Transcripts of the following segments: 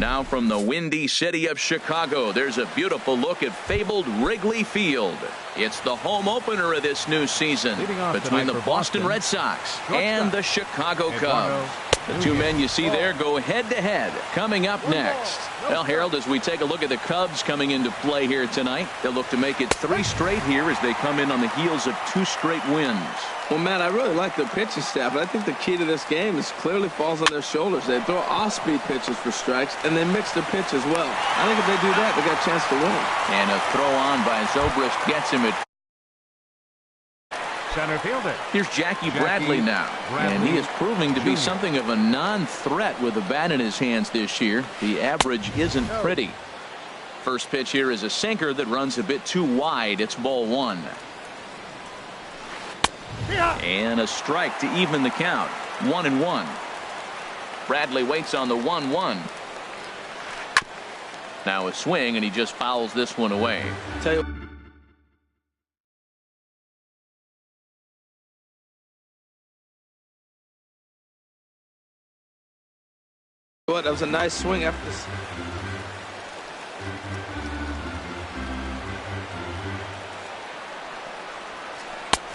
Now from the windy city of Chicago, there's a beautiful look at fabled Wrigley Field. It's the home opener of this new season between the Boston Red Sox and the Chicago Cubs. The two men you see there go head-to-head. Coming up next. Well, Harold, as we take a look at the Cubs coming into play here tonight, they'll look to make it 3 straight here as they come in on the heels of 2 straight wins. Well, Matt, I really like the pitching staff, but I think the key to this game is clearly falls on their shoulders. They throw off-speed pitches for strikes, and they mix their pitch as well. I think if they do that, they got a chance to win. And a throw on by Zobrist gets him at center fielder. Here's Jackie Bradley now, and he is proving to be something of a non-threat with the bat in his hands this year. The average isn't pretty. First pitch here is a sinker that runs a bit too wide. It's ball 1. And a strike to even the count. 1-1. Bradley waits on the 1-1. Now a swing, and he just fouls this one away. Tell you what, that was a nice swing after this.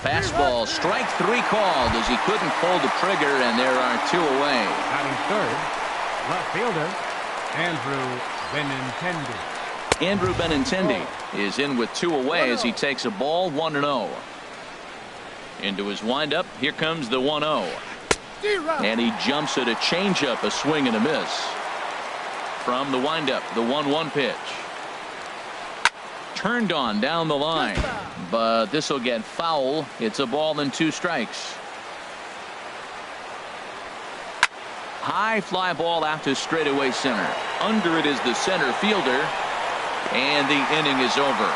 Fastball, strike 3 called as he couldn't pull the trigger, and there are 2 away. Batting third, left fielder, Andrew Benintendi. Andrew Benintendi is in with 2 away as he takes a ball 1-0. Into his windup, here comes the 1-0. And he jumps at a changeup, a swing and a miss. From the windup, the 1-1 pitch. Turned on down the line, but this will get foul. It's a ball and 2 strikes. High fly ball out to straightaway center. Under it is the center fielder, and the inning is over.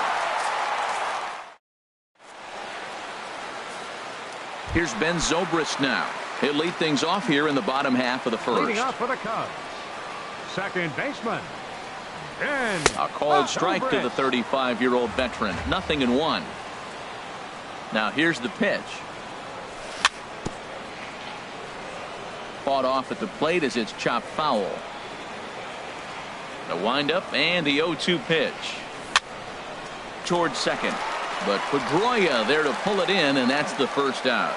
Here's Ben Zobrist now. He'll lead things off here in the bottom half of the first. Leading off for the Cubs, second baseman, Ben A called strike to the 35-year-old veteran. 0-1. Now here's the pitch. Fought off at the plate as it's chopped foul. The windup and the 0-2 pitch. Towards second. But Pedroia there to pull it in, and that's the first out.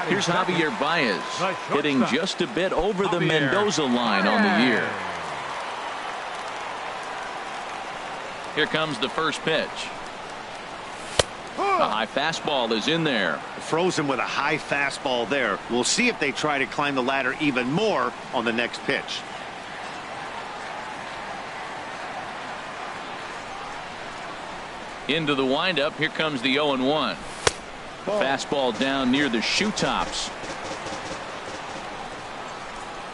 Here's Javier Baez hitting just a bit over the Mendoza line on the year. Here comes the first pitch. A high fastball is in there. Frozen with a high fastball there. We'll see if they try to climb the ladder even more on the next pitch. Into the windup. Here comes the 0-1. Fastball down near the shoe tops.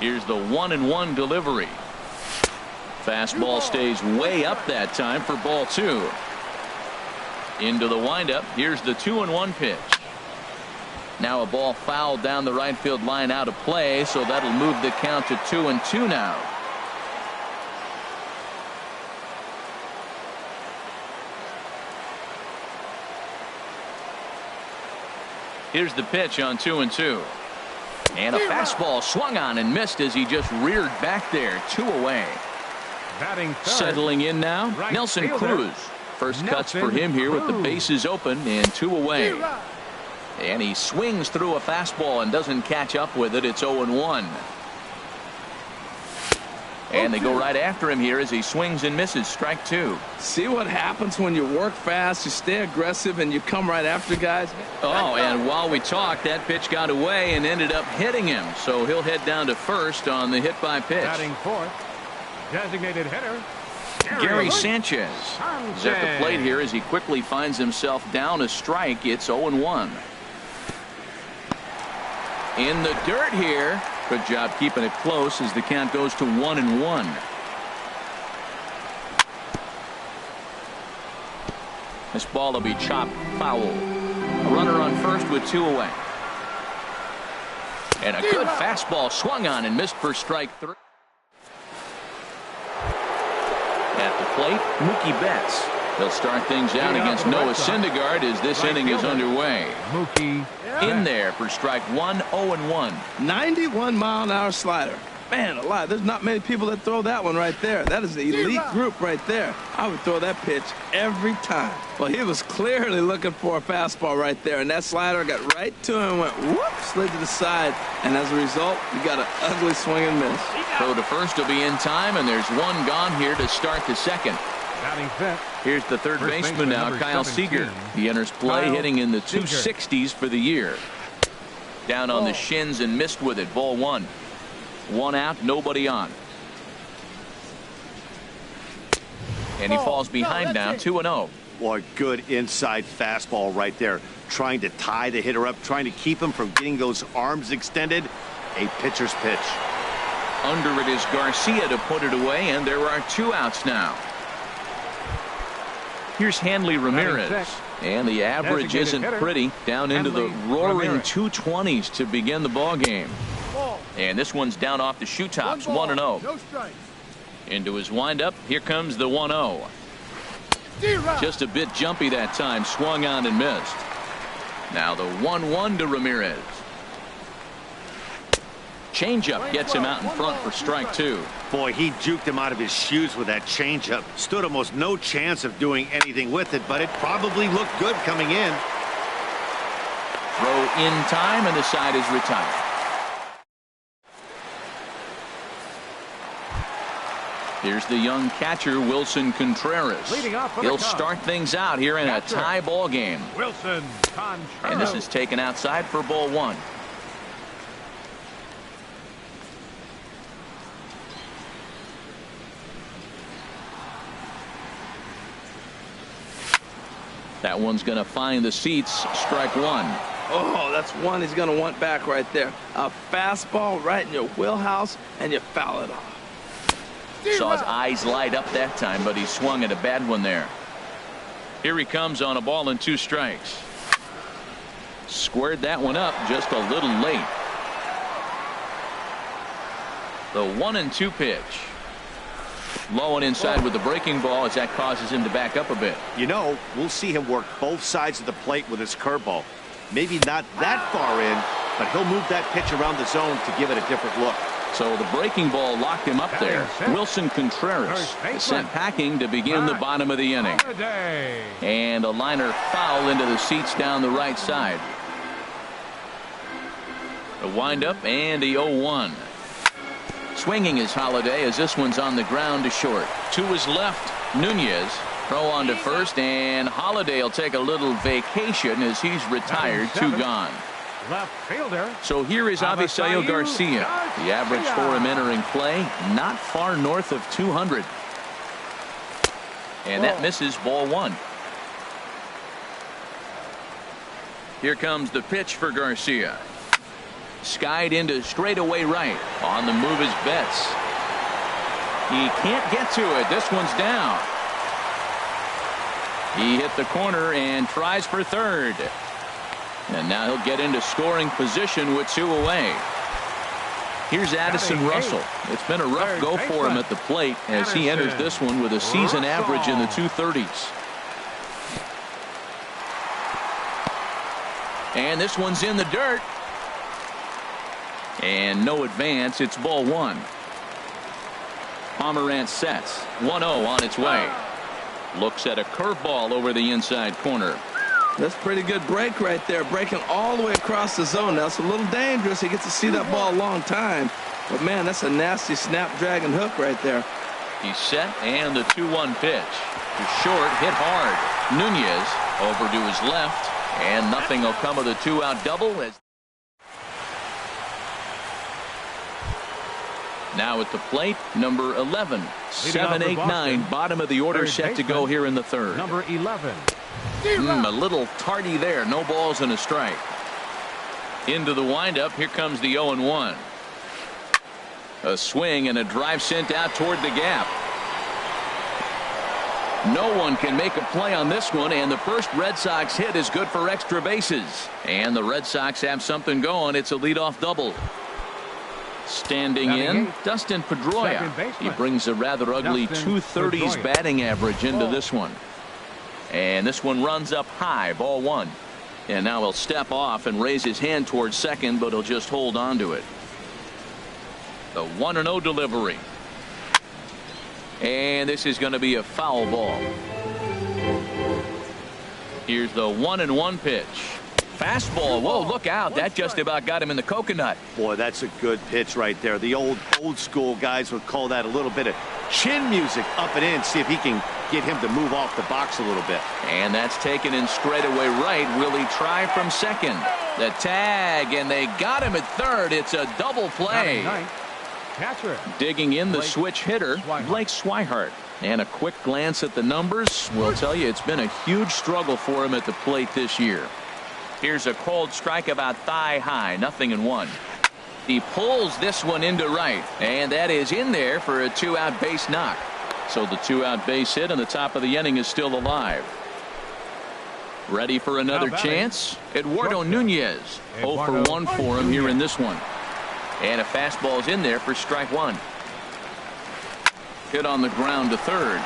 Here's the 1-1 delivery. Fastball stays way up that time for ball 2. Into the windup. Here's the 2-1 pitch. Now a ball fouled down the right field line out of play, so that'll move the count to 2-2 now. Here's the pitch on 2-2. And a fastball swung on and missed as he just reared back there. 2 away. Batting third, settling in now, right Nelson fielder. Cruz. First cuts for him here with the bases open and 2 away. And he swings through a fastball and doesn't catch up with it. It's 0-1. And they go right after him here as he swings and misses. Strike 2. See what happens when you work fast, you stay aggressive, and you come right after guys? Oh, and while we talked, that pitch got away and ended up hitting him. So he'll head down to first on the hit by pitch. Batting fourth, designated hitter, Gary Sanchez is at the plate here as he quickly finds himself down a strike. It's 0-1. In the dirt here. Good job keeping it close as the count goes to 1-1. This ball will be chopped foul. A runner on first with 2 away. And a good fastball swung on and missed for strike 3. At the plate, Mookie Betts. They'll start things out against Noah Syndergaard as this inning is underway. Mookie in there for strike 1, 0-1. 91-mile-an-hour slider. Man alive, there's not many people that throw that one right there. That is the elite group right there. I would throw that pitch every time. Well, he was clearly looking for a fastball right there, and that slider got right to him and went whoop, slid to the side, and as a result, you got an ugly swing and miss. Throw to first will be in time, and there's one gone here to start the second. Here's the third baseman now, Kyle Seager. He enters play hitting in the 260s for the year. Down on the shins and missed with it. Ball one. One out, nobody on. And he falls behind now, 2-0. Boy, good inside fastball right there. Trying to tie the hitter up, trying to keep him from getting those arms extended. A pitcher's pitch. Under it is Garcia to put it away, and there are 2 outs now. Here's Hanley Ramirez. And the average isn't pretty. Down into the roaring 220s to begin the ball game. And this one's down off the shoe tops, 1-0. Into his windup, here comes the 1-0. Just a bit jumpy that time, swung on and missed. Now the 1-1 to Ramirez. Changeup gets him out in front for strike 2. Boy, he juked him out of his shoes with that changeup. Stood almost no chance of doing anything with it, but it probably looked good coming in. Throw in time, and the side is retired. Here's the young catcher, Wilson Contreras. He'll start things out here in a tie ball game. Wilson Contreras. And this is taken outside for ball one. That one's going to find the seats. Strike one. Oh, that's one he's going to want back right there. A fastball right in your wheelhouse, and you foul it off. Saw his eyes light up that time, but he swung at a bad one there. Here he comes on a ball and 2 strikes. Squared that one up just a little late. The 1-2 pitch. Low and inside with the breaking ball as that causes him to back up a bit. You know, we'll see him work both sides of the plate with his curveball. Maybe not that far in, but he'll move that pitch around the zone to give it a different look. So the breaking ball locked him up there. Wilson Contreras is sent packing to begin the bottom of the inning. And a liner foul into the seats down the right side. A windup and the 0-1. Swinging is Holiday as this one's on the ground to short. To his left, Nunez. Throw on to first, and Holiday will take a little vacation as he's retired. 2 gone. Left fielder. So here is Avisail Garcia. The average for him entering play, not far north of 200. And that misses ball one. Here comes the pitch for Garcia. Skied into straightaway right. On the move is Betts. He can't get to it. This one's down. He hit the corner and tries for third. And now he'll get into scoring position with 2 away. Here's Addison Russell. It's been a rough go for him at the plate as he enters this one with a season average in the 230s. And this one's in the dirt. And no advance. It's ball one. Pomerantz sets. 1-0 on its way. Looks at a curveball over the inside corner. That's a pretty good break right there. Breaking all the way across the zone. Now, it's a little dangerous. He gets to see that ball a long time. But, man, that's a nasty snap-dragon hook right there. He's set, and the 2-1 pitch. To short, hit hard. Nunez over to his left, and nothing will come of the 2-out double. Now at the plate, number 11. 7, 8, 9, bottom of the order set to go here in the third. Number 11. A little tardy there. No balls and a strike. Into the windup. Here comes the 0-1. A swing and a drive sent out toward the gap. No one can make a play on this one, and the first Red Sox hit is good for extra bases. And the Red Sox have something going. It's a leadoff double. Standing in, Dustin Pedroia. He brings a rather ugly 230s batting average into this one. And this one runs up high, ball one. And now he'll step off and raise his hand towards second, but he'll just hold on to it. The 1-0 delivery. And this is going to be a foul ball. Here's the 1-1 pitch. Fastball. Whoa, look out. That just about got him in the coconut. Boy, that's a good pitch right there. The old school guys would call that a little bit of chin music up and in. See if he can get him to move off the box a little bit. And that's taken in straightaway right. Will he try from second? The tag, and they got him at third. It's a double play. Catcher. Digging in the switch hitter, Blake Swihart. And a quick glance at the numbers will tell you it's been a huge struggle for him at the plate this year. Here's a cold strike about thigh high, 0-1. He pulls this one into right, and that is in there for a 2-out base knock. So the 2-out base hit on the top of the inning is still alive. Ready for another chance? Eduardo Nunez. 0 for 1 for him here in this one. And a fastball's in there for strike one. Hit on the ground to third.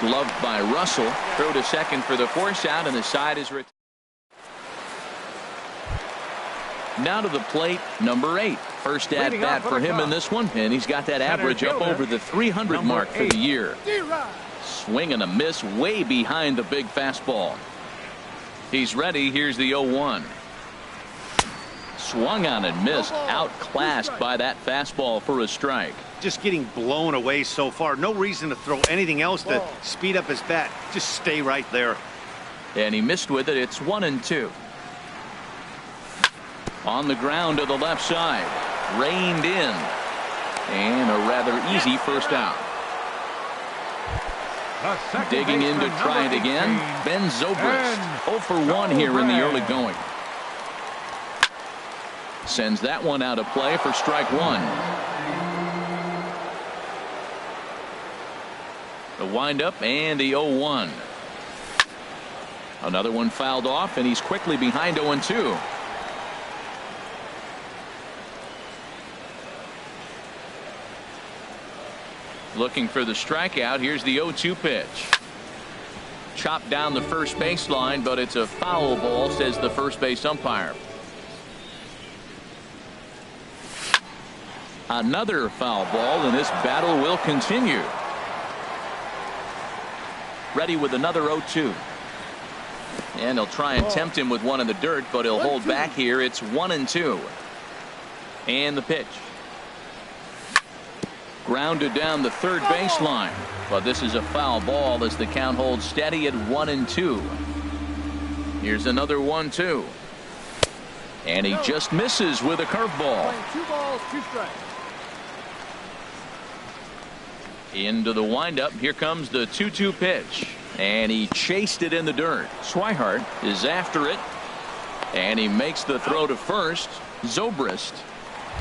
Gloved by Russell. Throw to second for the force out, and the side is retired. Now to the plate, number 8. First at bat for him in this one, and he's got that average up over the 300 mark for the year. Swing and a miss way behind the big fastball. He's ready. Here's the 0-1. Swung on and missed, outclassed by that fastball for a strike. Just getting blown away so far. No reason to throw anything else to speed up his bat. Just stay right there. And he missed with it. It's 1-2. On the ground to the left side. Reined in. And a rather easy first out. Digging in to try it again. Ben Zobrist. 0 for 1 here in the early going. Sends that one out of play for strike one. The windup and the 0-1. Another one fouled off, and he's quickly behind 0-2. Looking for the strikeout. Here's the 0-2 pitch. Chopped down the first baseline, but it's a foul ball, says the first base umpire. Another foul ball, and this battle will continue. Ready with another 0-2. And they'll try and tempt him with one in the dirt, but he'll hold back here. It's 1-2. And the pitch. Grounded down the third baseline, but this is a foul ball as the count holds steady at 1-2. Here's another 1-2. And he just misses with a curveball. 2 balls, 2 strikes. Into the windup. Here comes the 2-2 pitch. And he chased it in the dirt. Swihart is after it. And he makes the throw to first. Zobrist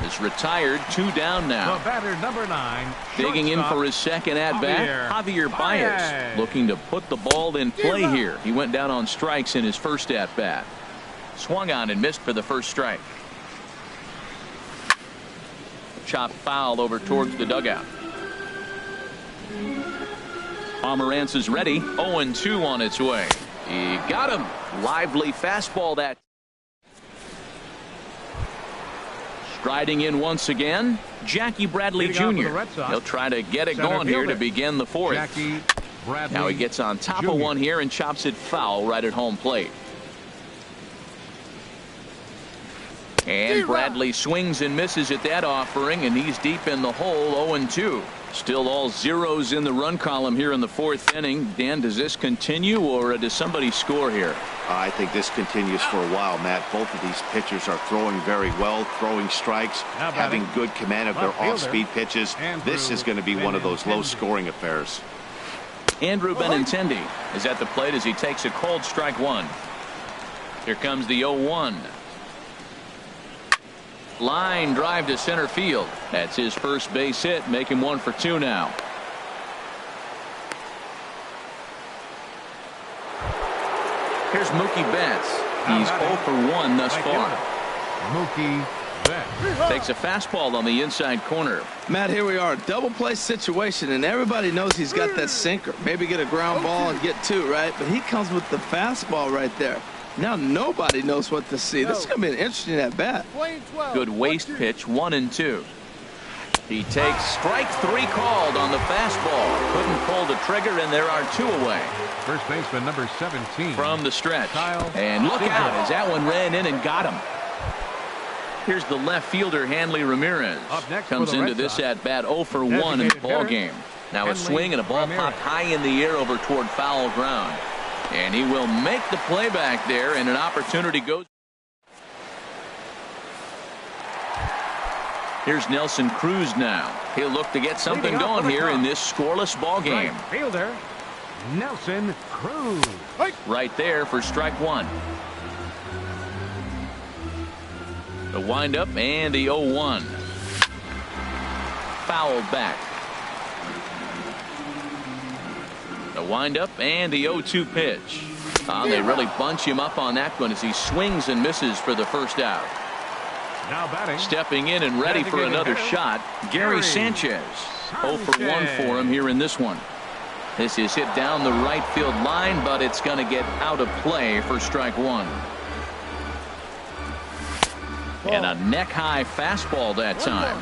is retired. 2 down now. The batter, number 9. Digging in for his second at bat. Javier Baez looking to put the ball in play here. He went down on strikes in his first at bat. Swung on and missed for the first strike. Chop foul over towards the dugout. Pomerantz is ready. 0-2 on its way. He got him. Lively fastball that. Striding in once again, Jackie Bradley Jr. He'll try to get it going here to begin the fourth. Now he gets on top of one here and chops it foul right at home plate. And Bradley swings and misses at that offering, and he's deep in the hole. 0-2. Still all zeros in the run column here in the fourth inning. Dan, does this continue, or does somebody score here? I think this continues for a while, Matt. Both of these pitchers are throwing very well, throwing strikes, having good command of their off-speed pitches. This is going to be one of those low-scoring affairs. Andrew Benintendi is at the plate as he takes a cold strike one. Here comes the 0-1. Line drive to center field. That's his first base hit, making 1 for 2 now. Here's Mookie Betts. He's 0 for 1 thus far. Mookie Betts takes a fastball on the inside corner. Matt, here we are, double play situation, and everybody knows he's got that sinker. Maybe get a ground ball and get 2, right? But he comes with the fastball right there. Now nobody knows what to see. This is going to be an interesting at bat. Good waist pitch, 1-2. He takes strike 3 called on the fastball. Couldn't pull the trigger, and there are 2 away. First baseman number 17. From the stretch. And look out as that one ran in and got him. Here's the left fielder, Hanley Ramirez. Comes into this at-bat 0 for 1 in the ball game. Now a swing and a ball popped high in the air over toward foul ground. And he will make the play back there, and an opportunity goes. Here's Nelson Cruz now. He'll look to get something going here in this scoreless ball game. Right fielder Nelson Cruz. Right there for strike 1. The windup and the 0-1. Fouled back. The windup and the 0-2 pitch. They really bunch him up on that one as he swings and misses for the first out. Now batting. Stepping in and ready for another shot, Gary Sanchez. 0 for 1 for him here in this one. This is hit down the right field line, but it's going to get out of play for strike 1. And a neck-high fastball that time.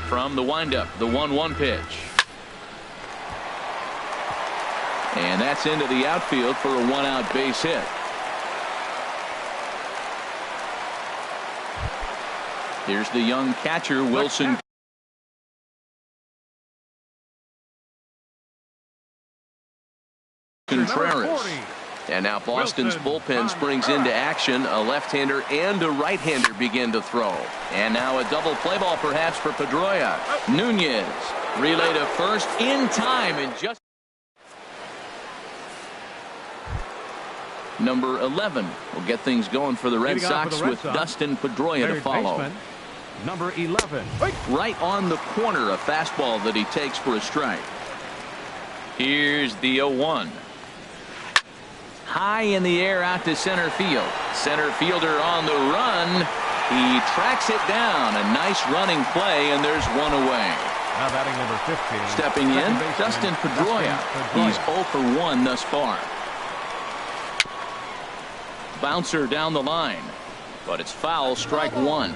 From the windup, the 1-1 pitch. And that's into the outfield for a 1-out base hit. Here's the young catcher, Wilson Contreras. And now Boston's bullpen springs into action. A left-hander and a right-hander begin to throw. And now a double play ball perhaps for Pedroia. Nunez relay to first in time and just number 11 will get things going for the Red Sox with Dustin Pedroia to follow. Number 11. Right on the corner, a fastball that he takes for a strike. Here's the 0-1. High in the air out to center field. Center fielder on the run. He tracks it down. A nice running play, and there's 1 away. Now batting number 15. Stepping in, Dustin Pedroia. He's 0 for 1 thus far. Bouncer down the line, but it's foul, strike 1.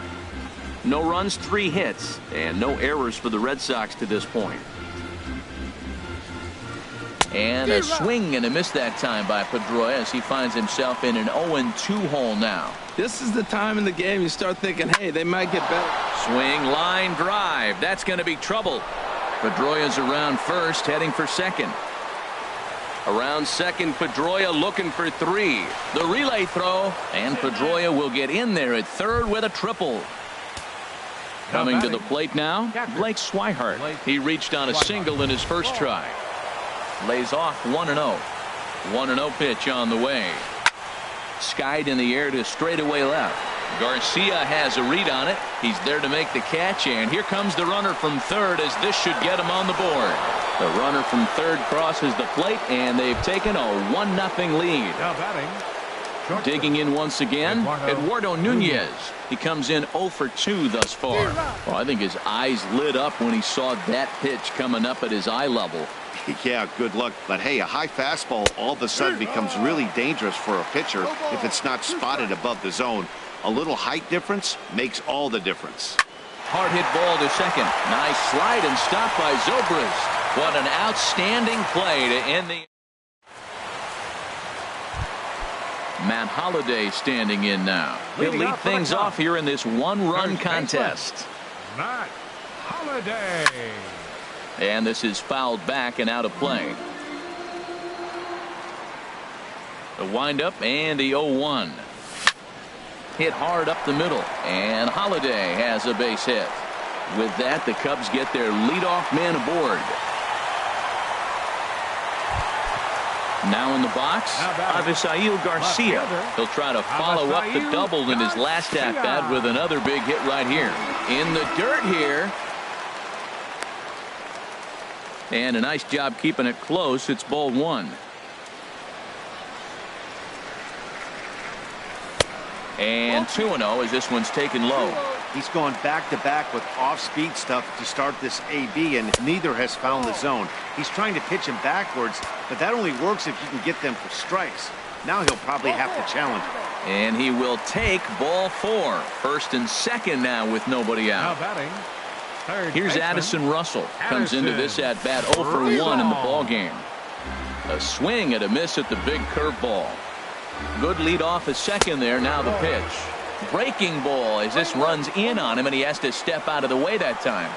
No runs, 3 hits, and no errors for the Red Sox to this point. And a swing and a miss that time by Pedroia as he finds himself in an 0-2 hole now. This is the time in the game you start thinking, hey, they might get better. Swing, line drive. That's going to be trouble. Pedroia's around first, heading for second. Around second, Pedroia looking for 3. The relay throw, and Pedroia will get in there at third with a triple. Coming to the plate now, Blake Swihart. He reached on a single in his first try. Lays off 1-0. 1-0 pitch on the way. Skied in the air to straightaway left. Garcia has a read on it. He's there to make the catch, and here comes the runner from third as this should get him on the board. The runner from third crosses the plate, and they've taken a 1-0 lead. Now batting. Digging in once again, Eduardo Nunez. He comes in 0 for 2 thus far. Well, I think his eyes lit up when he saw that pitch coming up at his eye level. Yeah, good luck. But hey, a high fastball all of a sudden becomes really dangerous for a pitcher if it's not spotted above the zone. A little height difference makes all the difference. Hard hit ball to second. Nice slide and stop by Zobrist. What an outstanding play to end the. Matt Holliday standing in now. He'll lead things off here in this 1-run contest. Matt Holliday. And this is fouled back and out of play. The windup and the 0-1. Hit hard up the middle, and Holliday has a base hit. With that, the Cubs get their leadoff man aboard. Now in the box, Avisail Garcia. He'll try to follow up the double in his last at-bat with another big hit right here. In the dirt here. And a nice job keeping it close. It's ball 1. And 2-0 as this one's taken low. He's going back-to-back with off-speed stuff to start this AB, and neither has found the zone. He's trying to pitch him backwards, but that only works if you can get them for strikes. Now he'll probably have to challenge. And he will take ball 4. First and second now with nobody Now out. batting, third Here's baseman, Addison Russell. Comes into this at bat 0 for 1 in the ball game. A swing and a miss at the big curveball. Good lead off at second there. Now the pitch. Breaking ball as this runs in on him, and he has to step out of the way that time.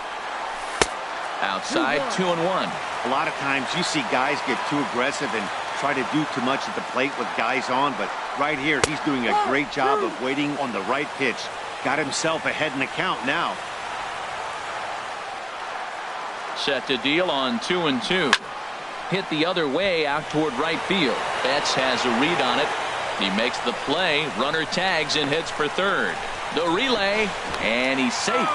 Outside, 2-1. A lot of times you see guys get too aggressive and try to do too much at the plate with guys on, but right here he's doing a great job of waiting on the right pitch. Got himself ahead in the count now. Set to deal on 2-2. Hit the other way out toward right field. Betts has a read on it. He makes the play. Runner tags and hits for third. The relay, and he's safe.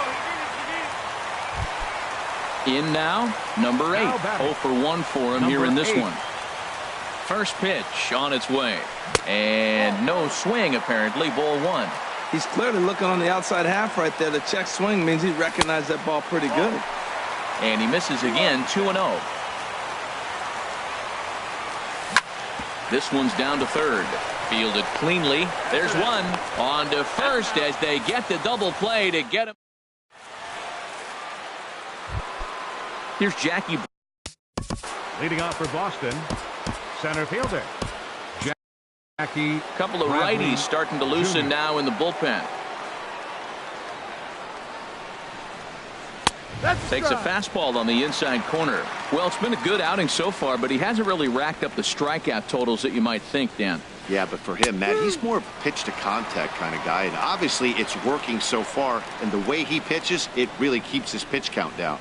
In now, number 8. 0 for 1 for him here in this one. First pitch on its way. And no swing, apparently. Ball 1. He's clearly looking on the outside half right there. The check swing means he recognized that ball pretty good. And he misses again, 2-0. This one's down to third. Fielded cleanly. There's one. On to first as they get the double play to get him. Here's Jackie. leading off for Boston, center fielder Jackie. Couple of righties starting to loosen now in the bullpen. Takes a fastball on the inside corner. Well, it's been a good outing so far, but he hasn't really racked up the strikeout totals that you might think, Dan. Yeah, but for him, Matt, he's more of a pitch to contact kind of guy, and obviously it's working so far, and the way he pitches, it really keeps his pitch count down.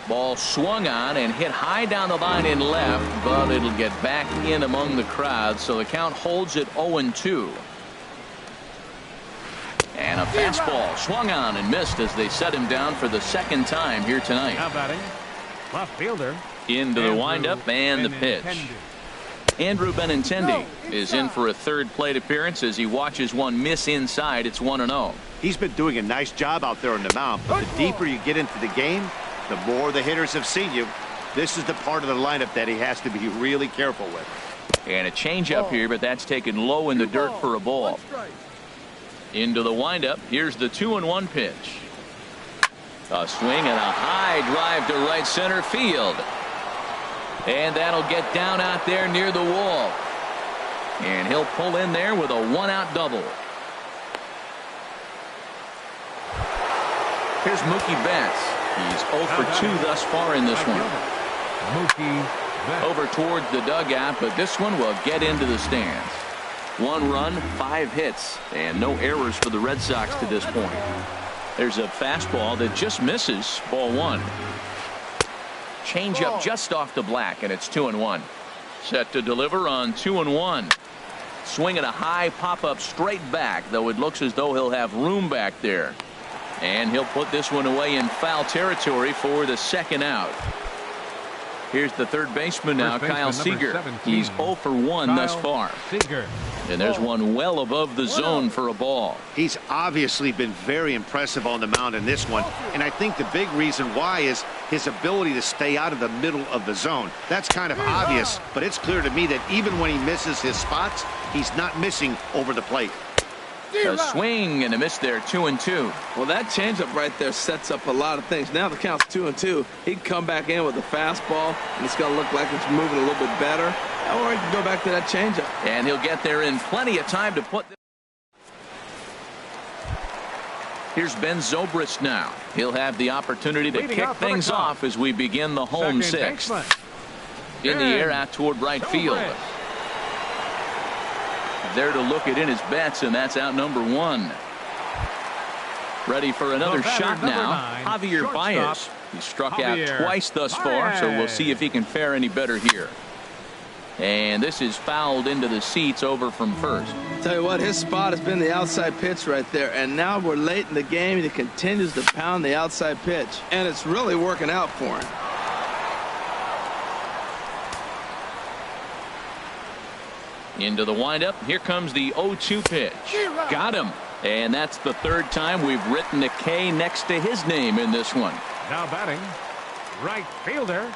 Ball swung on and hit high down the line in left, but it'll get back in among the crowd, so the count holds at 0-2. And a fastball swung on and missed as they set him down for the second time here tonight. Now batting, left fielder. Into the windup and the pitch. Andrew Benintendi is in for a third plate appearance as he watches one miss inside. It's 1-0. He's been doing a nice job out there on the mound, but the deeper you get into the game, the more the hitters have seen you. This is the part of the lineup that he has to be really careful with. And a changeup here, but that's taken low in the dirt for a ball. Into the windup. Here's the 2-1 pitch. A swing and a high drive to right center field. And that'll get down out there near the wall. And he'll pull in there with a one-out double. Here's Mookie Betts. He's 0 for 2 thus far in this one. Over towards the dugout, but this one will get into the stands. 1 run, 5 hits, and no errors for the Red Sox to this point. There's a fastball that just misses. Ball 1. Change up just off the black, and it's 2-1. Set to deliver on 2-1. Swinging a high pop-up straight back, though it looks as though he'll have room back there. And he'll put this one away in foul territory for the second out. Here's the third baseman now, Kyle Seager. He's 0 for 1 thus far. And there's one well above the zone for a ball. He's obviously been very impressive on the mound in this one, and I think the big reason why is his ability to stay out of the middle of the zone. That's kind of obvious, but it's clear to me that even when he misses his spots, he's not missing over the plate. A swing and a miss there, 2-2. Well, that changeup right there sets up a lot of things. Now the count's 2-2. He'd come back in with a fastball, and it's going to look like it's moving a little bit better. Or he can go back to that changeup. And he'll get there in plenty of time to put. Here's Ben Zobrist now. He'll have the opportunity to kick things off as we begin the home sixth. In the air out toward right field. There to look it in his bets, and that's out number 1. Ready for another shot now. Javier Baez. He struck out twice thus far, so we'll see if he can fare any better here. And this is fouled into the seats over from first. Tell you what, his spot has been the outside pitch right there, and now we're late in the game and he continues to pound the outside pitch, and it's really working out for him. Into the windup. Here comes the 0-2 pitch. Got him. And that's the third time we've written a K next to his name in this one. Now batting, right fielder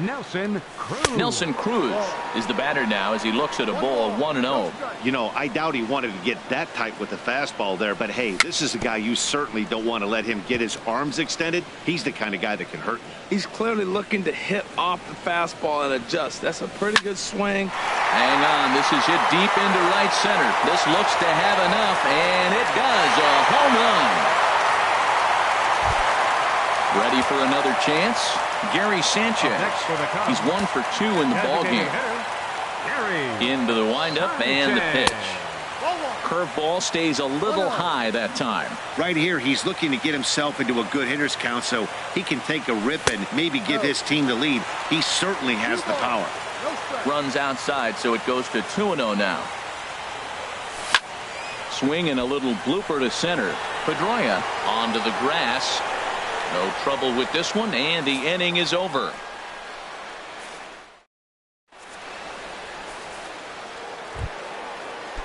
Nelson Cruz. Nelson Cruz is the batter now as he looks at a ball 1-0. You know, I doubt he wanted to get that tight with the fastball there, but hey, this is a guy you certainly don't want to let him get his arms extended. He's the kind of guy that can hurt you. He's clearly looking to hit off the fastball and adjust. That's a pretty good swing. Hang on, this is hit deep into right center. This looks to have enough, and it does. A home run. Ready for another chance? Gary Sanchez. He's 1 for 2 in the ball game. Into the windup and the pitch. Curveball stays a little high that time. Right here, he's looking to get himself into a good hitter's count so he can take a rip and maybe give his team the lead. He certainly has the power. Runs outside, so it goes to 2-0 now. Swing and a little blooper to center. Pedroia onto the grass. No trouble with this one, and the inning is over.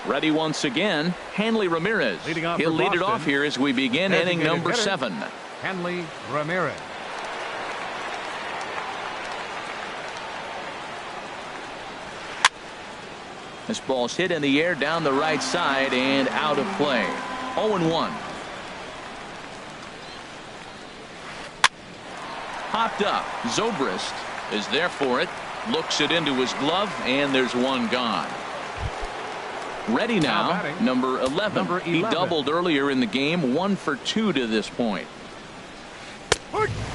Ready once again, Hanley Ramirez. He'll lead it off here as we begin inning number 7. Hanley Ramirez. This ball's hit in the air down the right side and out of play. 0-1. Popped up. Zobrist is there for it. Looks it into his glove, and there's one gone. Ready now, number 11. He doubled earlier in the game, 1 for 2 to this point.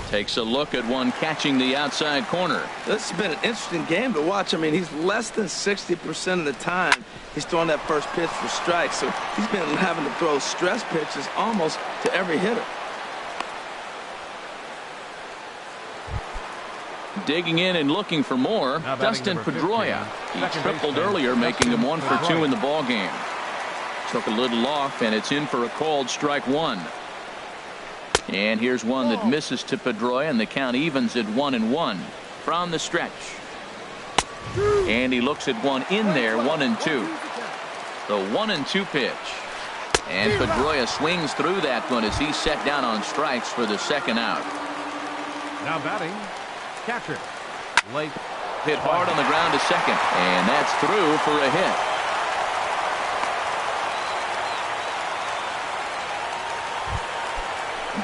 Takes a look at one catching the outside corner. This has been an interesting game to watch. I mean, he's less than 60% of the time he's throwing that first pitch for strikes. So he's been having to throw stress pitches almost to every hitter. Digging in and looking for more, Dustin Pedroia. He tripled earlier, making him 1 for 2 in the ball game. Took a little off, and it's in for a called strike 1. And here's one that misses to Pedroia, and the count evens at 1-1 from the stretch. And he looks at one in there, 1-2. The 1-2 pitch. And Pedroia swings through that one as he's set down on strikes for the second out. Now batting, catcher. Late. Hit hard on the ground to second, and that's through for a hit.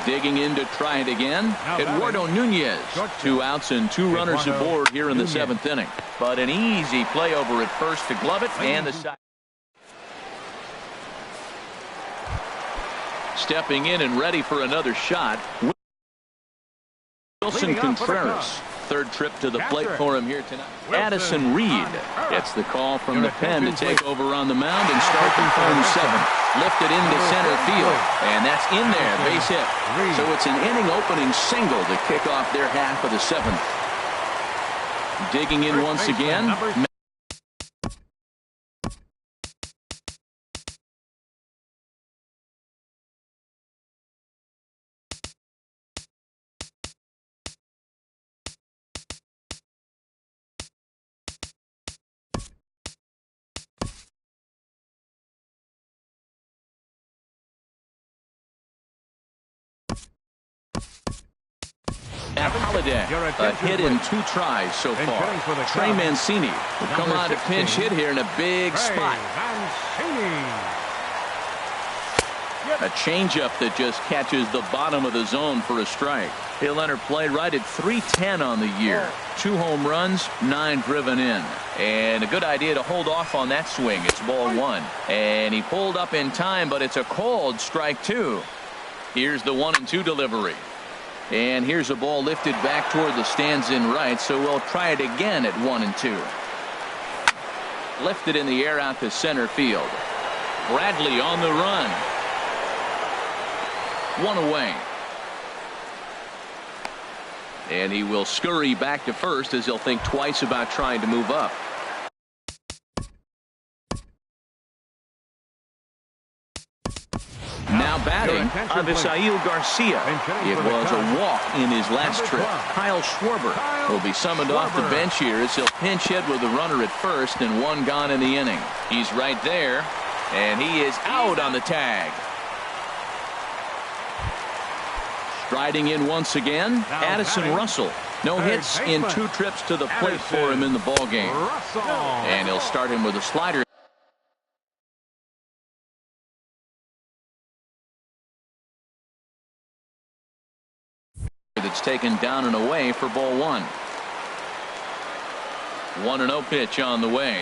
Digging in to try it again. Eduardo Nunez. 2 outs and 2 runners aboard here in the 7th inning. But an easy play over at first to glove it, and the side. Stepping in and ready for another shot. Wilson Contreras. 3rd trip to the plate for him here tonight. Addison Reed gets the call from the pen to take over on the mound and start from home 7th. Lifted into center field, and that's in there, base hit. So it's an inning opening single to kick off their half of the 7th. Digging in once again. Holiday, a hit in 2 tries so far. Trey Mancini will come out a pinch hit here in a big spot. A changeup that just catches the bottom of the zone for a strike. He'll enter play right at 310 on the year. 2 home runs, 9 driven in. And a good idea to hold off on that swing. It's ball 1. And he pulled up in time, but it's a called strike 2. Here's the 1-2 delivery. And here's a ball lifted back toward the stands in right, so we'll try it again at 1-2. Lifted in the air out to center field. Bradley on the run. 1 away. And he will scurry back to first as he'll think twice about trying to move up. Now batting, Avisail Garcia. It was a walk in his last trip. Kyle Schwarber will be summoned off the bench here as he'll pinch hit with a runner at first and 1 gone in the inning. He's right there, and he is out on the tag. Striding in once again, Addison Russell. No hits in 2 trips to the plate for him in the ball game. And he'll start him with a slider. That's taken down and away for ball 1. 1-0 pitch on the way.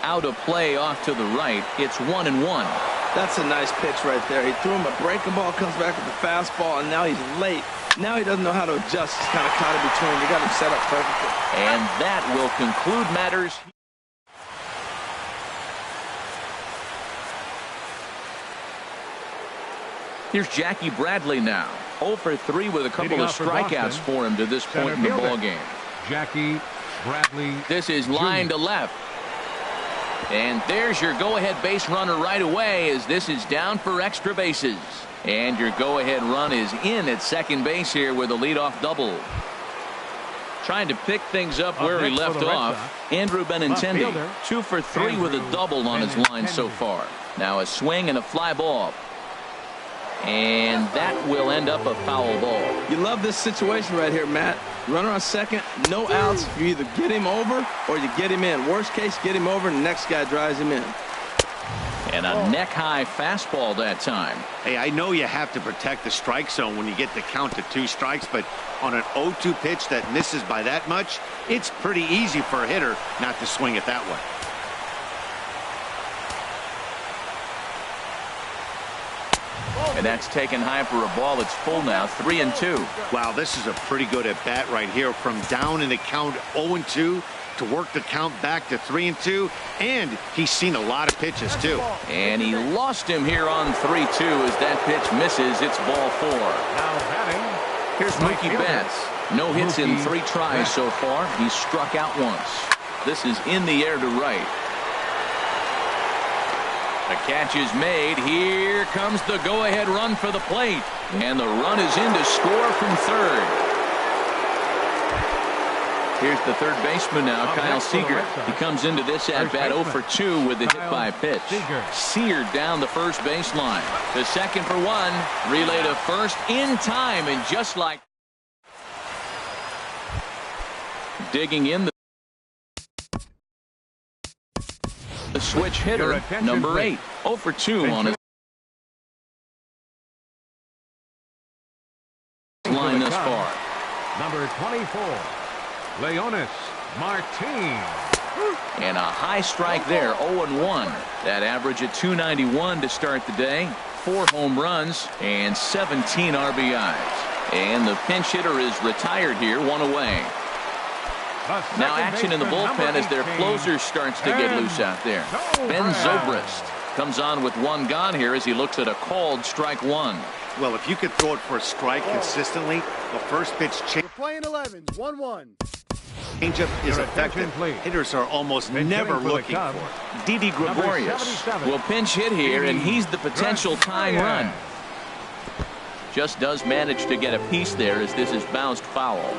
Out of play off to the right. It's 1-1. That's a nice pitch right there. He threw him a breaking ball, comes back with the fastball, and now he's late. Now he doesn't know how to adjust. He's kind of caught in between. You got him set up perfectly. And that will conclude matters. Here's Jackie Bradley now. 0 for 3 with a couple of strikeouts for him to this point in the ball game. Jackie Bradley. This is line to left. And there's your go-ahead base runner right away as this is down for extra bases. And your go-ahead run is in at second base here with a leadoff double. Trying to pick things up where he left off. Andrew Benintendi, 2 for 3 with a double on his line so far. Now a swing and a fly ball. And that will end up a foul ball. You love this situation right here, Matt. Runner on second, no outs. You either get him over or you get him in. Worst case, get him over and the next guy drives him in. And a neck-high fastball that time. Hey, I know you have to protect the strike zone when you get the count to 2 strikes, but on an 0-2 pitch that misses by that much, it's pretty easy for a hitter not to swing it that way. And that's taken high for a ball. It's full now, 3-2. Wow, this is a pretty good at bat right here. From down in the count 0-2 to work the count back to 3-2, and he's seen a lot of pitches too. And he lost him here on 3-2 as that pitch misses. It's ball 4. Now batting. Here's Mookie Betts. No hits in 3 tries so far. He's struck out once. This is in the air to right. The catch is made. Here comes the go-ahead run for the plate. And the run is in to score from third. Here's the third baseman now, Kyle Seager. He comes into this at-bat 0 for 2 with the hit-by pitch. Seared down the first baseline. To second for 1. Relay to first in time. And just like digging in the switch hitter, number 8. 0 for 2 on his line thus far. Number 24, Leonis Martin. And a high strike there, 0-1. That average at 291 to start the day. 4 home runs and 17 RBIs. And the pinch hitter is retired here, 1 away. Now action in the bullpen as their closer starts to get loose out there. Ben Zobrist comes on with 1 gone here as he looks at a called strike 1. Well, if you could throw it for a strike consistently, the first pitch change. We're playing 11s, 1-1. Changeup is effective. Hitters are almost never looking for it. Didi Gregorius will pinch hit here, and he's the potential tying run. Just does manage to get a piece there as this is bounced foul.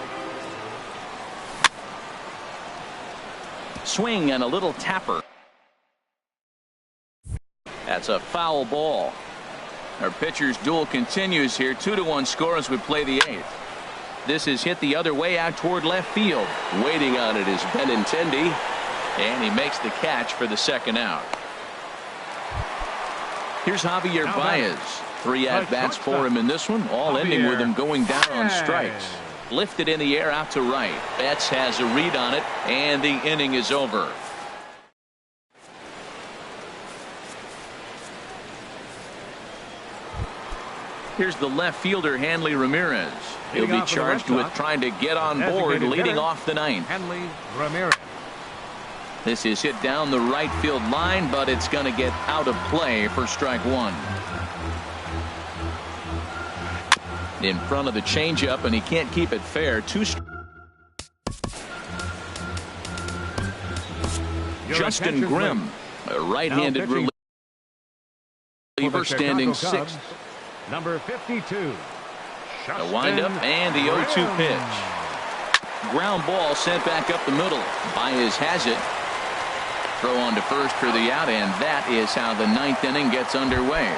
Swing and a little tapper. That's a foul ball. Our pitcher's duel continues here. 2-1 score as we play the 8th. This is hit the other way out toward left field. Waiting on it is Benintendi, and he makes the catch for the second out. Here's Javier Baez. 3 at-bats for him in this one, all ending with him going down on strikes. Lifted in the air out to right. Betts has a read on it, and the inning is over. Here's the left fielder, Hanley Ramirez. He'll be charged with trying to get on board leading off the 9th. Hanley Ramirez. This is hit down the right field line, but it's going to get out of play for strike 1. In front of the changeup, and he can't keep it fair. Justin Grimm, a right-handed reliever, standing 6th. Number 52. A windup and the 0-2 pitch. Ground ball sent back up the middle. Baez has it. Throw on to first for the out, and that is how the 9th inning gets underway.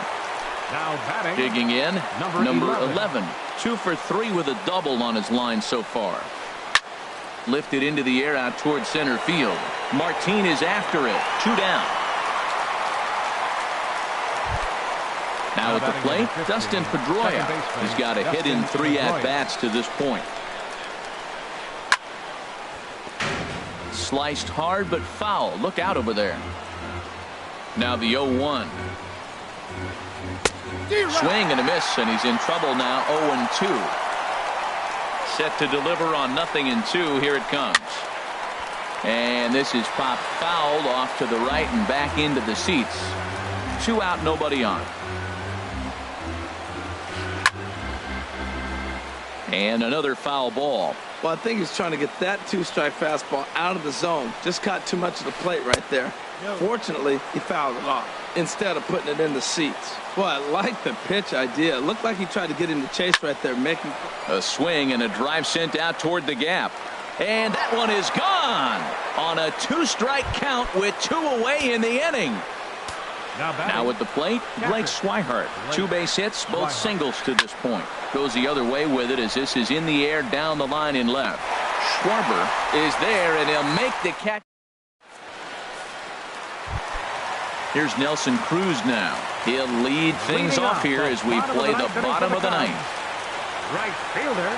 Now batting. Digging in, number 11. 2 for 3 with a double on his line so far. Lifted into the air out towards center field. Martin is after it. 2 down. Now at the plate, Dustin Pedroia. He's got a hit in 3 at-bats to this point. Sliced hard but foul. Look out over there. Now the 0-1. Swing and a miss, and he's in trouble now. 0-2. Set to deliver on 0-2. Here it comes. And this is popped fouled off to the right and back into the seats. 2 out, nobody on. And another foul ball. Well, I think he's trying to get that 2-strike fastball out of the zone. Just caught too much of the plate right there. Fortunately, he fouled it off instead of putting it in the seats. Well, I like the pitch idea. It looked like he tried to get into chase right there, making a swing and a drive sent out toward the gap. And that one is gone on a 2-strike count with 2 away in the inning. Now at the plate, Blake Swihart. 2 base hits, both singles to this point. Goes the other way with it as this is in the air down the line in left. Schwarber is there, and he'll make the catch. Here's Nelson Cruz now. He'll lead things off here as we play the bottom of the ninth. Right fielder,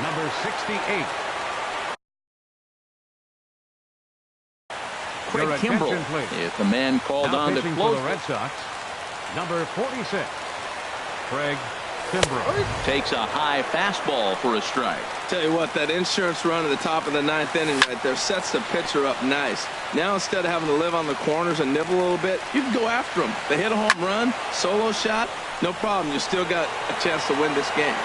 number 68. Craig Kimbrell is the man called on to close. The Red Sox, number 46. Craig Kimbrell takes a high fastball for a strike. Tell you what, that insurance run at the top of the 9th inning right there sets the pitcher up nice. Now instead of having to live on the corners and nibble a little bit, you can go after them. They hit a home run, solo shot, no problem. You still got a chance to win this game.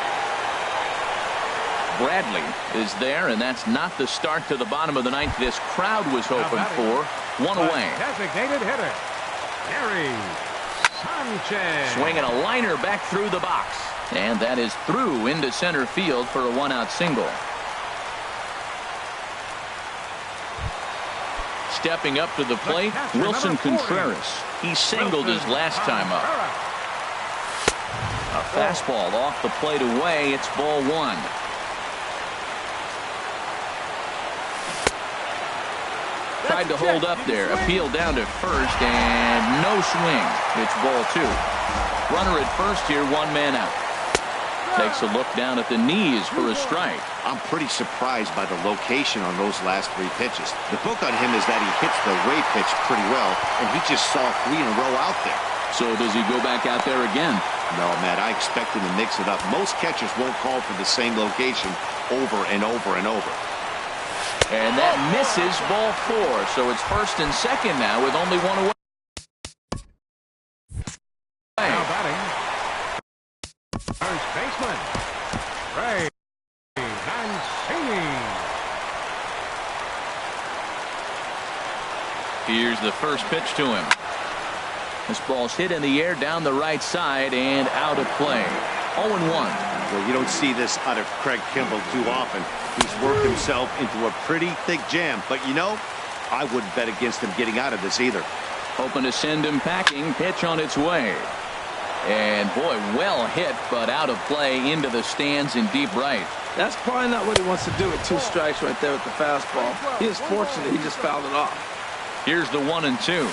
Bradley is there, and that's not the start to the bottom of the ninth this crowd was hoping for. 1 away. Designated hitter, Gary Sanchez. Swinging a liner back through the box. And that is through into center field for a 1-out single. Stepping up to the plate, Wilson Contreras. He singled his last time up. A fastball off the plate away. It's ball 1. Tried to hold up there. Appeal down to first, and no swing. It's ball 2. Runner at first here, 1 man out. Takes a look down at the knees for a strike. I'm pretty surprised by the location on those last 3 pitches. The book on him is that he hits the way pitch pretty well, and he just saw 3 in a row out there. So does he go back out there again? No, Matt, I expect him to mix it up. Most catchers won't call for the same location over and over and over. And that misses ball 4. So it's first and second now with only 1 away. Now batting, first baseman, Ray Mancini. Here's the first pitch to him. This ball's hit in the air down the right side and out of play. 0-1. Well, you don't see this out of Craig Kimbrell too often. He's worked himself into a pretty thick jam, but you know, I wouldn't bet against him getting out of this either. Hoping to send him packing. Pitch on its way. And boy, well hit, but out of play into the stands in deep right. That's probably not what he wants to do with 2 strikes right there with the fastball. He is fortunate he just fouled it off. Here's the 1-2.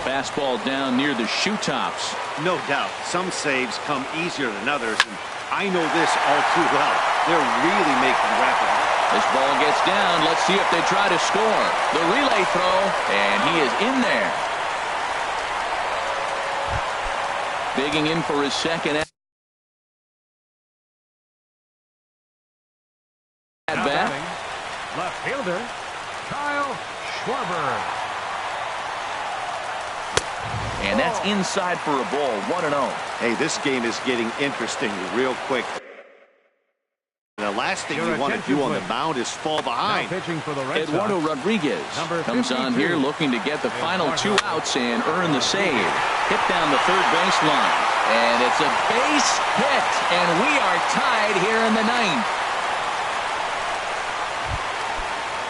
Fastball down near the shoe tops. No doubt, some saves come easier than others, and I know this all too well. They're really making rapid. This ball gets down. Let's see if they try to score. The relay throw, and he is in there. Digging in for his second at bat. Left fielder, Kyle Schwarber. And that's inside for a ball. 1-0. Hey, this game is getting interesting real quick. The last thing you want to do on the mound is fall behind. Eduardo Rodriguez comes on here looking to get the final 2 outs and earn the save. Hit down the third baseline. And it's a base hit. And we are tied here in the 9th.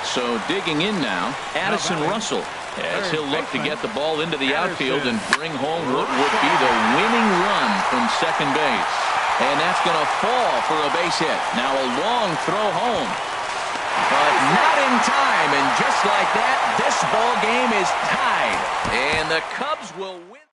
So digging in now, Addison Russell, as he'll look to get the ball into the outfield and bring home what would be the winning run from second base. And that's going to fall for a base hit. Now a long throw home. But not in time. And just like that, this ball game is tied. And the Cubs will win.